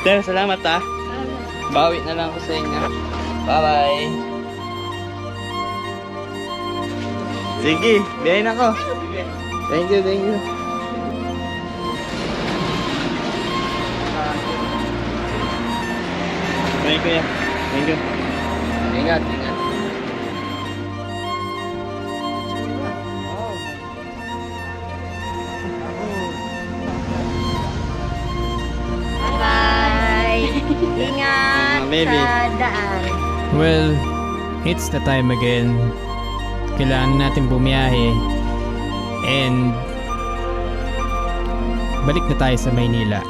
Sir, salamat ah. Bawi na lang ako sa inyo. Bye-bye. Sige, biyahin ako. Thank you, thank you. Bye, kuya. Thank you. Ingat, ingat. Bye! Ingat Baby. sa daan. Well, it's the time again. Kailangan natin bumiyahe. And balik na tayo sa Maynila.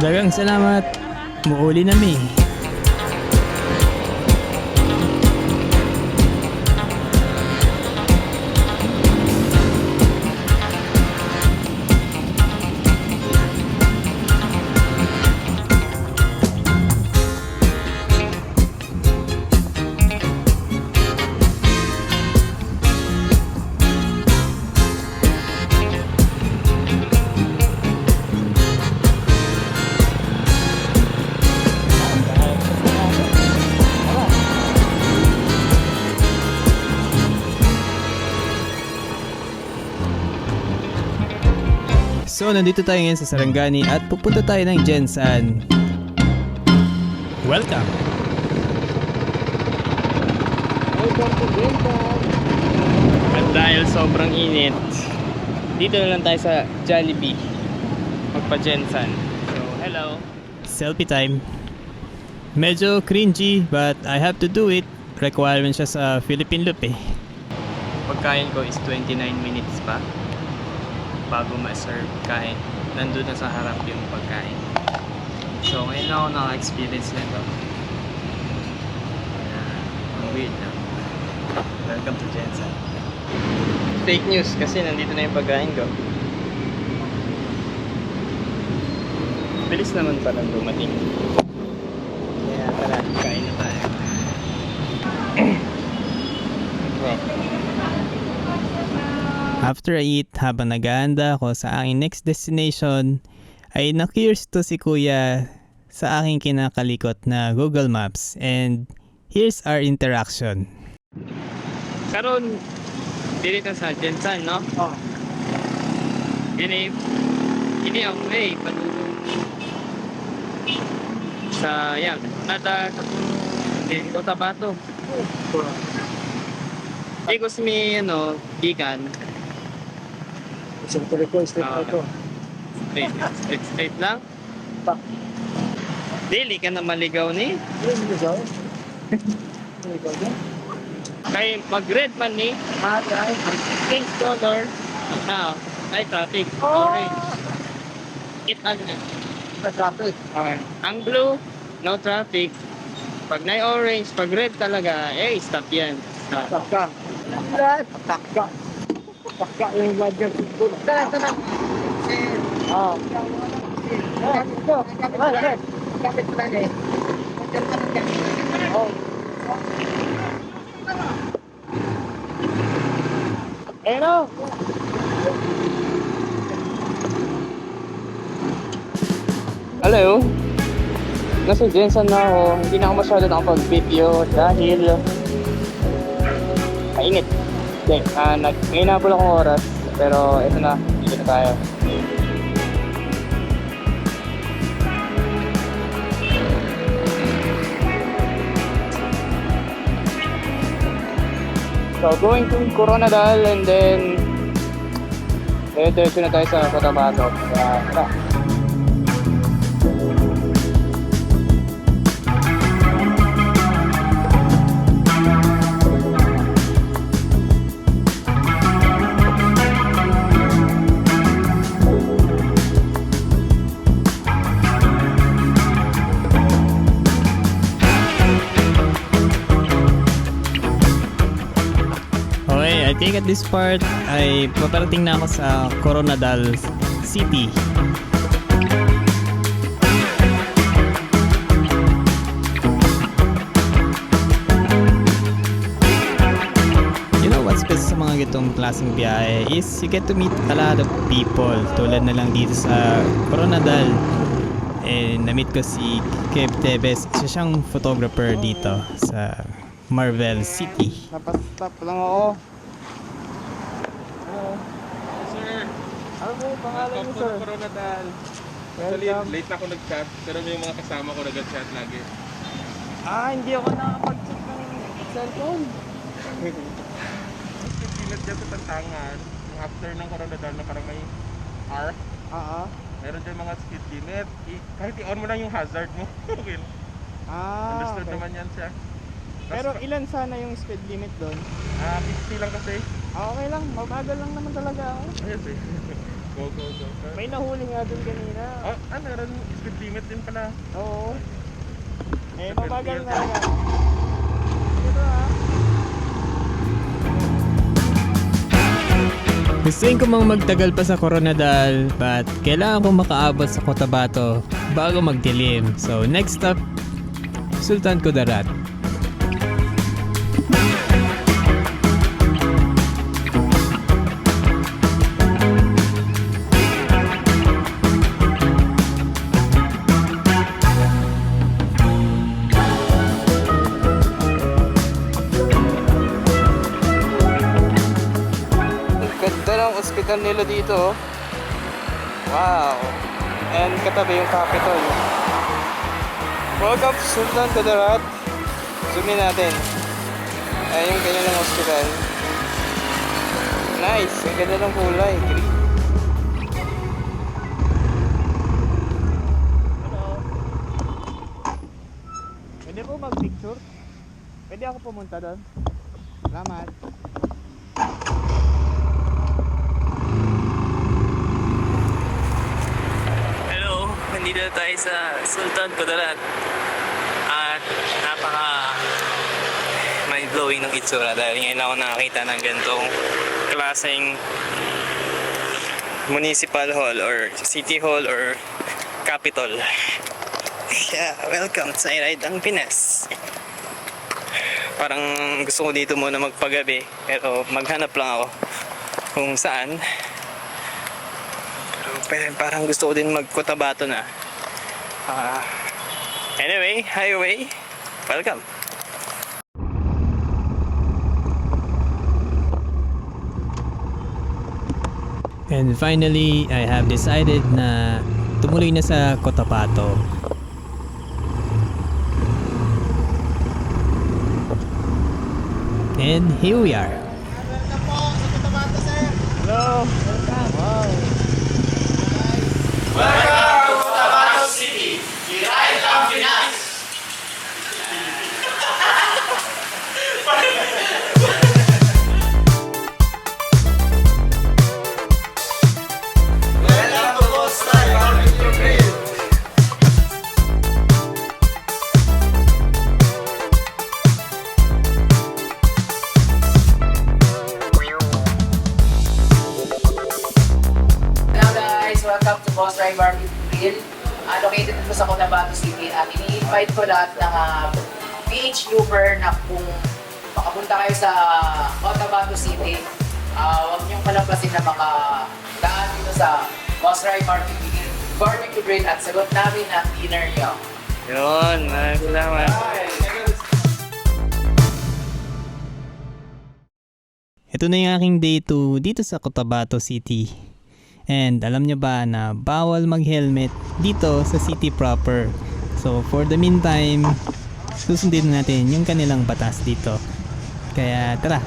Dagang salamat. Muuli na mi. So, nandito tayo ngayon sa Sarangani at pupunta tayo ng Gensan. Welcome! At dahil sobrang init, dito na lang tayo sa Jollibee. Magpa-Gensan. So, hello. Selfie time. Medyo cringy but I have to do it. Requirement siya sa Philippine Loop eh. Pagkain ko is 29 minutes pa bago ma-serve kain. Nandun na sa harap yung pagkain. So, ngayon ako naka-experience nito. Ang weird na. Welcome to Gensan. Fake news kasi nandito na yung pagkain ko. Bilis naman pala dumating. Kaya tara, kain na tayo. After I eat, habang nag-aanda ako sa aking next destination, ay na-curious to si Kuya sa aking kinakalikot na Google Maps. And here's our interaction. Karon dito sa Gensan, no? Oh. Ini ang way padulong sa yan nada dito Tabato. Ikos mi ano gikan Isang telecom, straight Ah. auto. straight lang. Pa. Dili ka na maligaw ni Yun, yun, siya. Ano ikaw dyan? kay mag-red man ni Ay. pink color ay traffic orange kita na. Sa traffic. Ang blue, no traffic. Pag na orange, pag red talaga, stop yan. Stop. Atak ka. Atak ka. Atak ka yung bagay. Tara. Ah. Kapit pa na eh. Oh. Pero, hello? Nasa Gensan na ako. Hindi na ako masyado nakapag-video dahil mainit. Okay, ngayon na pala akong oras. Pero ito na, dito na tayo. So, going to Coronadal and then diretso na tayo sa Cotabato. Kaya, tara. Okay, I think at this part ay paparating na ako sa Coronadal City. You know what's mga gitong klaseng biyahe is you get to meet a lot of people. Tulad na lang dito sa Coronadal. Na-meet ko si Kev Tevez. Siya siyang photographer dito sa Marvel City. Napastop lang ako. Sir, Ano po yung pangalan niyo, sir? Coronadal. Actually, Welcome. late na ako nag-chat, pero may mga kasama ko nag-chat lagi. Hindi ako nakapag-check ng cellphone. Pilat dyan sa Tantangan, yung after ng Coronadal na parang may arc, meron dyan mga speed limit. Kahit i-on mo lang yung hazard mo, okay lang. Understood Okay. naman yan siya. Pero ilan sana yung speed limit doon? 50 lang kasi. Okay lang, mabagal lang naman talaga ako. Ayun eh. Go. May nahuli nga doon kanina. Meron speed limit din pala. Oo. Sa Mabagal Fairfield. na lang. Ito Gustuin ko mang magtagal pa sa Coronadal but kailangan kong makaabot sa Cotabato bago magdilim. So next stop, Sultan Kudarat. Ganda ng ospital nila dito. Oh. Wow. And katabi yung Capitol. Welcome to Sultan Kudarat. Zoom in natin. Ayan yung kanilang ospital. Nice. Ang ganda ng kulay. Green. Hello. Pwede po mag-picture? Pwede ako pumunta doon? Salamat. Hello, nandito tayo sa Sultan Kudarat at napaka mind-blowing ng itsura dahil ngayon ako nakakita ng ganitong klaseng municipal hall or city hall or capitol. Yeah, welcome sa Ride ang Pinas. Parang gusto ko dito muna magpagabi pero maghanap lang ako kung saan. Pero parang gusto ko din mag-Cotabato na. Anyway, highway, welcome. And finally, I have decided na tumuloy na sa Cotabato. And here we are. Hello. Welcome. Wow. Hello guys! Welcome to Boss Ride Barbecue Grill. Located dito sa Cotabato City at ini-invite ko lahat ng PH Uber na kung makapunta kayo sa Cotabato City, huwag niyong kalampasin na makadaan dito sa Boss Ride Barbecue Grill at sagot namin ang dinner niyo. Yun, maraming salamat. Ito na yung aking day 2 dito sa Cotabato City. And alam nyo ba na bawal mag-helmet dito sa city proper. So for the meantime, susundin natin yung kanilang batas dito. Kaya tara.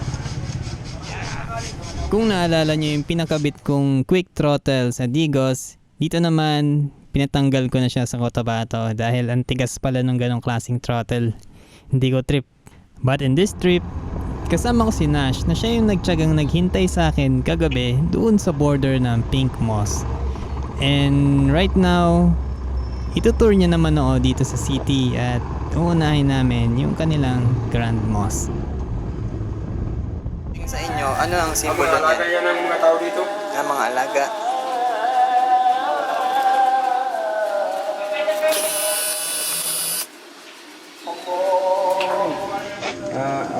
Kung naalala nyo yung pinakabit kong quick throttle sa Digos, dito naman pinatanggal ko na siya sa Cotabato dahil ang tigas pala ng ganong klaseng throttle. Hindi ko trip. But in this trip, kasama ko si Nash na siya yung nagtyagang naghintay sa akin kagabi doon sa border ng Pink Moss. And right now, itutour niya naman ako dito sa city at uunahin namin yung kanilang Grand Moss. Sa inyo, ano ang simbolo niya? Alaga yan ng mga tao dito. Ang mga alaga.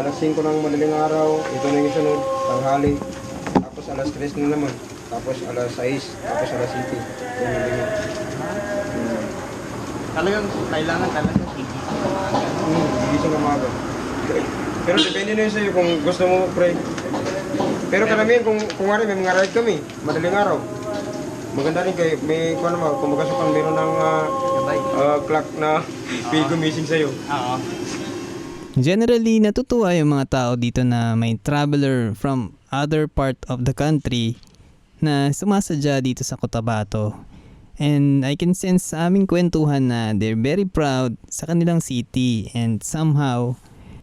alas 5 ng madaling araw, ito na yung sunod, tanghali. Tapos alas 3 na naman. Tapos alas 6, tapos alas 7. Ganyan. Talagang kailangan talaga. Gising umaga. Pero depende na yun sa'yo kung gusto mo, pre. Pero karamihan kung nga rin, may mga ride kami, madaling araw. Maganda rin kayo, may kung ano mo, kung magkasukan, meron ng clock na gumising sa'yo. Oo. Generally, natutuwa yung mga tao dito na may traveler from other part of the country na sumasadya dito sa Cotabato. And I can sense sa aming kwentuhan na they're very proud sa kanilang city and somehow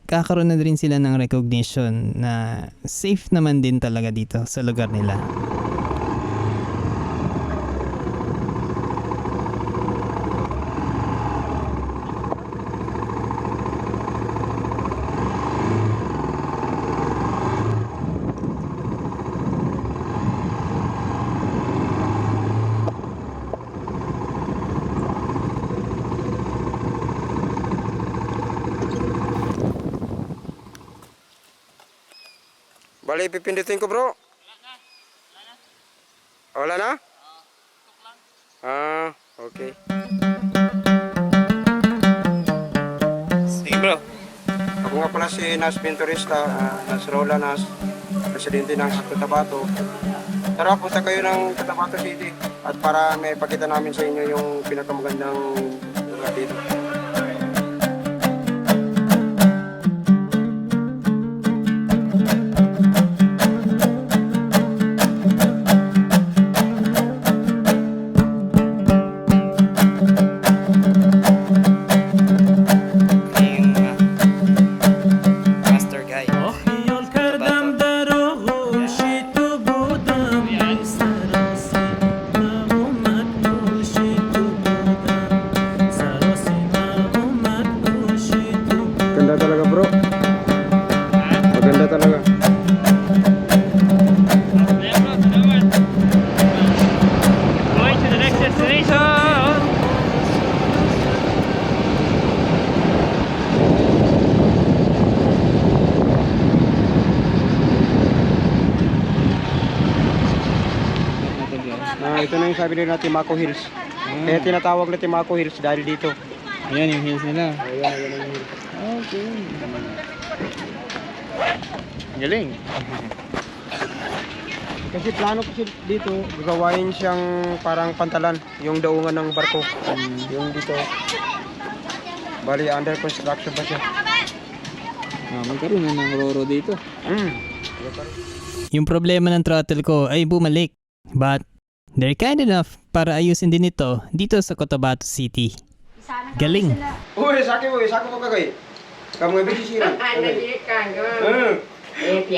kakaroon na rin sila ng recognition na safe naman din talaga dito sa lugar nila. Bali, pipindutin ko, bro. Wala na? Ah, okay. Sige bro. Ako nga pala si Nas Pinturista, Nasrola Nas, presidente ng Cotabato. Tara, punta kayo ng Cotabato City at para may pakita namin sa inyo yung pinakamagandang lugar dito. Yung master guy. Maganda talaga, bro. Maganda talaga. Going to the next destination! Ito na yung sabi nila na Timaco Hills. Kaya tinatawag na Timaco Hills dahil dito. Ayan yung hills nila. Ayan yung hills. Okay. Galing. Kasi plano kasi dito, gagawain siyang parang pantalan, yung daungan ng barko. Yung dito. Bali, under construction pa siya. Magkaroon na ng roro dito. Mm. Yung problema ng throttle ko ay bumalik. But they're kind enough para ayusin din ito dito sa Cotabato City. Galing. Uy, saki mo kagay. Kamu nga bisisiran.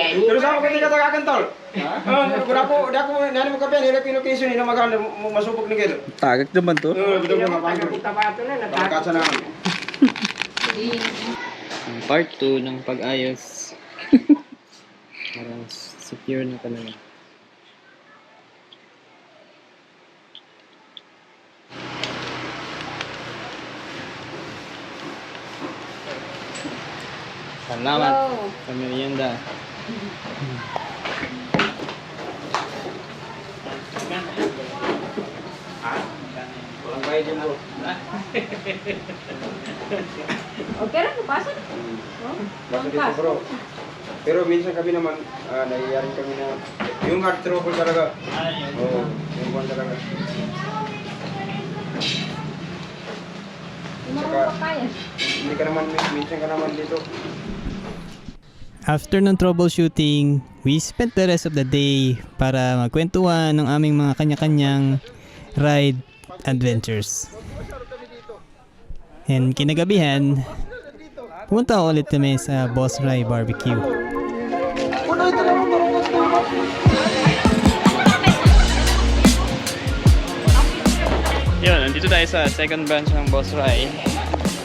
Pero sa ako ketika tagakan tol. Dako nani mo kapian ila Pinokeso ni na maganda masubok ni kelo. Tagak naman to. Betul mo mapangko. Pagkatsa na. Part 2 ng pag-ayos. Para secure na talaga. Salamat sa merienda. Walang bayad yan bro. Okay lang, pasok. Basta dito bro. Pero minsan kami naman, nangyayari kami na yung hard trouble talaga. Oo, yung buwan talaga. Saka, hindi ka naman, minsan ka naman dito. After ng troubleshooting, we spent the rest of the day para magkwentuhan ng aming mga kanya-kanyang ride adventures. And kinagabihan, pumunta ulit kami sa Boss Rai Barbecue. Yun, nandito tayo sa second branch ng Boss Rai.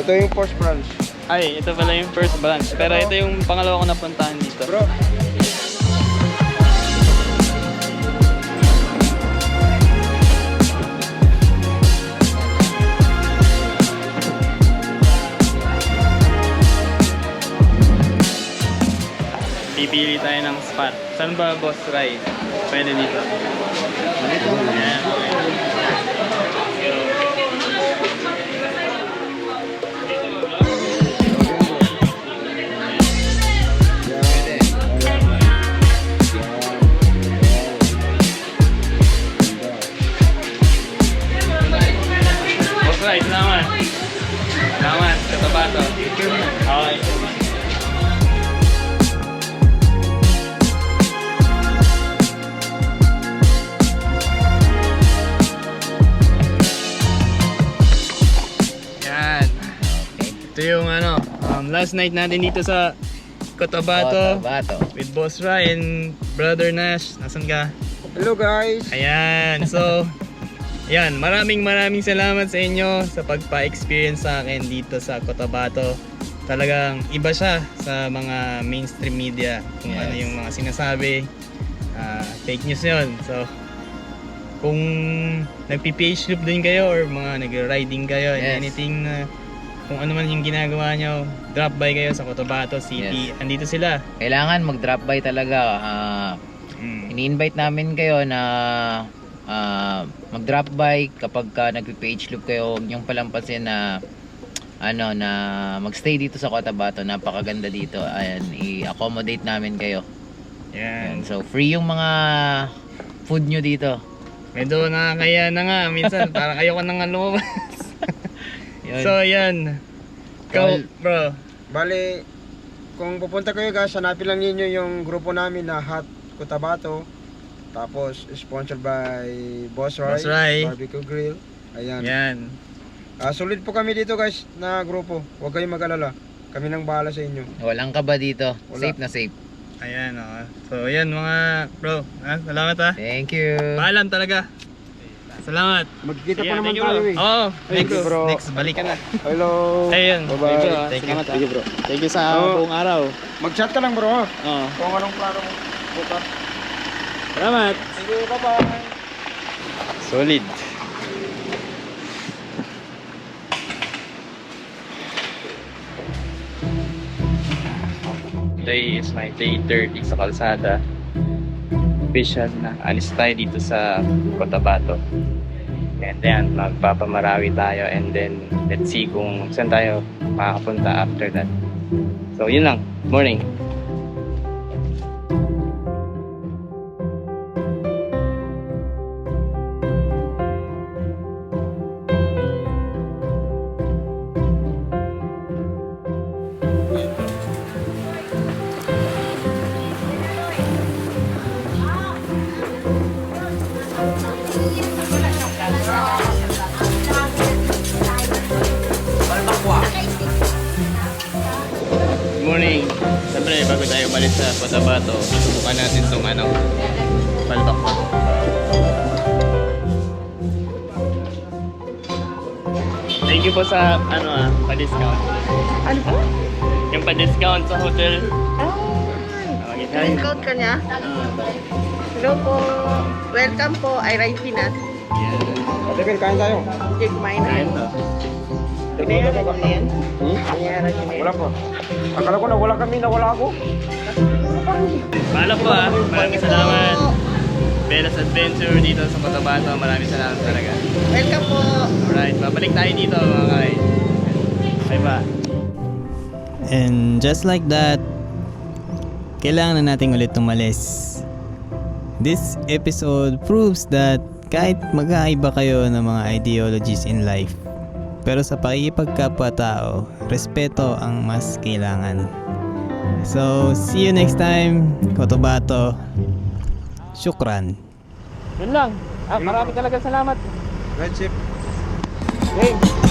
Ito yung first branch. Ay, ito pala yung first branch. Pero ito yung pangalawa ko napuntahan dito. Bro, pipili tayo ng spot. Saan ba, Boss Ray? Pwede dito. Ayan, okay. Boss Ray, salamat. Salamat, katabato. Okay. Yan. Ito yung last night natin dito sa Cotabato with Boss Ray and Brother Nash. Nasaan ka? Hello guys! Ayan. So, yan. Maraming salamat sa inyo sa pagpa-experience sa akin dito sa Cotabato. Talagang iba siya sa mga mainstream media. Kung ano yung mga sinasabi. Fake news yun. So, kung nagpi-PH loop din kayo or mga nag-riding kayo and anything na kung ano man yung ginagawa nyo, drop by kayo sa Cotabato City. Andito sila. Kailangan mag-drop by talaga. Ini-invite namin kayo na mag-drop by kapag nagpi-page loop kayo. Huwag niyong palampasin na na magstay dito sa Cotabato. Napakaganda dito. Ayan, i-accommodate namin kayo. Yan. So free yung mga food nyo dito. Medyo nakakaya na nga. Minsan parang ayoko na nga lumabas. Yun. So yan. Ikaw, bro. Bali, kung pupunta kayo guys, hanapin lang ninyo yung grupo namin na Hot Cotabato. Tapos, sponsored by Boss Ray, Boss Ray. Barbecue Grill. Ayan. Yan. Solid po kami dito guys na grupo. Huwag kayong mag-alala. Kami nang bahala sa inyo. Walang kaba dito. Wala. Safe na safe. Ayan, So yan mga bro. Salamat Thank you. Paalam talaga. Salamat. Magkikita Yeah, pa naman thank you, tayo bro. eh. Oo. Thank you, bro. Next, balikan na. Hello. Ayun. Bye-bye. Thank you. Thank you bro. Thank you sa buong araw. Mag-chat ka lang bro ha. Oo. Kung anong plano mo. Bukas. Salamat. Sige, bye-bye. Solid. Today is my day 30 sa kalsada. Official na alis tayo dito sa Cotabato. And then magpapamarawi tayo and then let's see kung saan tayo makakapunta after that. So yun lang. Morning. Morning. Siyempre, bago tayo umalis sa Cotabato, subukan natin itong palbakwa. Thank you po sa pa-discount. Ano po? Yung pa-discount sa hotel. Okay. Discount ka niya? Hello po. Welcome po. I ride Pinas. Ate Ben, kain tayo. Hindi kumain na. Ayun to. Binayaran mo na yan? Binayaran mo na yan? Wala po. Akala ko nawala kami, nawala ako. Paalam po Maraming salamat. Bella's Adventure dito sa Cotabato. Maraming salamat talaga. Welcome po. Alright, babalik tayo dito mga kay. Bye-bye. And just like that, kailangan na nating ulit umalis. This episode proves that kahit magkaiba kayo ng mga ideologies in life, pero sa pakikipagkapwa-tao, respeto ang mas kailangan. So, see you next time, Cotabato. Syukran. Yun lang. Marami talaga salamat. Right, Chip. Okay.